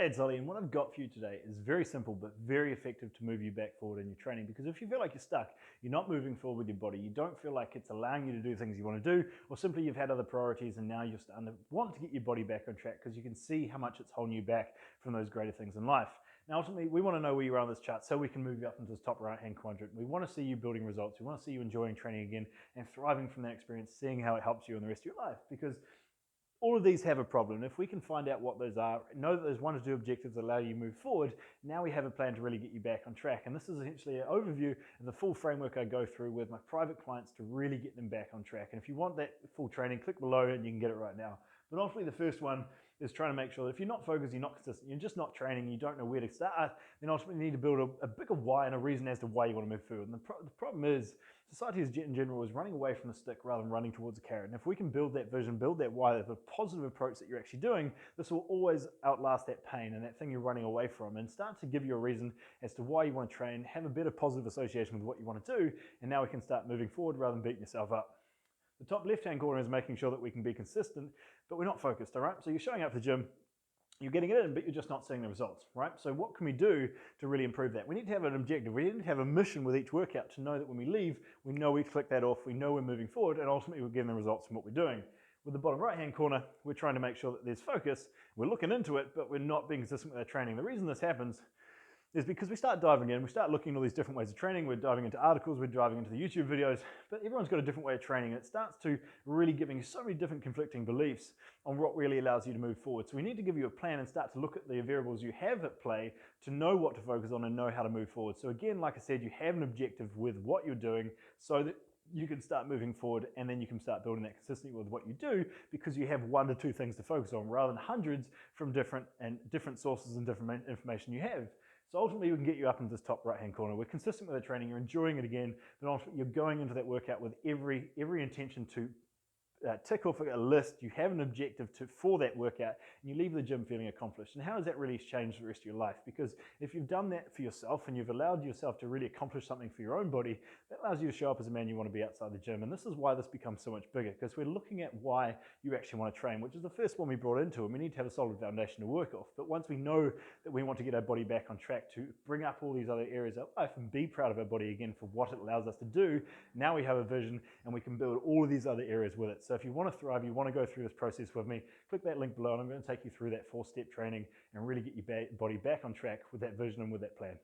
Hey, it's Ollie, and what I've got for you today is very simple but very effective to move you back forward in your training. Because if you feel like you're stuck, you're not moving forward with your body, you don't feel like it's allowing you to do things you want to do, or simply you've had other priorities and now you're starting to want to get your body back on track because you can see how much it's holding you back from those greater things in life. Now, ultimately, we want to know where you are on this chart so we can move you up into this top right-hand quadrant. We want to see you building results. We want to see you enjoying training again and thriving from that experience, seeing how it helps you in the rest of your life. Because all of these have a problem. If we can find out what those are, know that those 1 to 2 objectives allow you to move forward, now we have a plan to really get you back on track. And this is essentially an overview of the full framework I go through with my private clients to really get them back on track. And if you want that full training, click below and you can get it right now. But ultimately, the first one is trying to make sure that if you're not focused, you're not consistent, you're just not training, you don't know where to start, then ultimately you need to build a bigger why and a reason as to why you want to move forward. And the problem is, society in general is running away from the stick rather than running towards a carrot. And if we can build that vision, build that why, the positive approach that you're actually doing, this will always outlast that pain and that thing you're running away from, and start to give you a reason as to why you want to train, have a better positive association with what you want to do, and now we can start moving forward rather than beating yourself up. The top left-hand corner is making sure that we can be consistent, but we're not focused, all right? So you're showing up to the gym, you're getting it in, but you're just not seeing the results, right? So what can we do to really improve that? We need to have an objective. We need to have a mission with each workout to know that when we leave, we know we've clicked that off, we know we're moving forward, and ultimately we're getting the results from what we're doing. With the bottom right-hand corner, we're trying to make sure that there's focus. We're looking into it, but we're not being consistent with our training. The reason this happens is because we start diving in, we start looking at all these different ways of training, we're diving into articles, we're diving into the YouTube videos, but everyone's got a different way of training, and it starts to really giving you so many different conflicting beliefs on what really allows you to move forward. So we need to give you a plan and start to look at the variables you have at play to know what to focus on and know how to move forward. So again, like I said, you have an objective with what you're doing so that you can start moving forward, and then you can start building that consistency with what you do, because you have 1 to 2 things to focus on rather than hundreds from different sources and different information you have. So ultimately, we can get you up into this top right-hand corner. We're consistent with the training, you're enjoying it again, but ultimately you're going into that workout with every intention to tick off a list. You have an objective for that workout, and you leave the gym feeling accomplished. And how does that really change the rest of your life? Because if you've done that for yourself and you've allowed yourself to really accomplish something for your own body, that allows you to show up as a man you want to be outside the gym. And this is why this becomes so much bigger, because we're looking at why you actually want to train, which is the first one we brought into, and we need to have a solid foundation to work off. But once we know that we want to get our body back on track to bring up all these other areas of life and be proud of our body again for what it allows us to do, now we have a vision and we can build all of these other areas with it. So if you want to thrive, you want to go through this process with me, click that link below and I'm going to take you through that 4-step training and really get your body back on track with that vision and with that plan.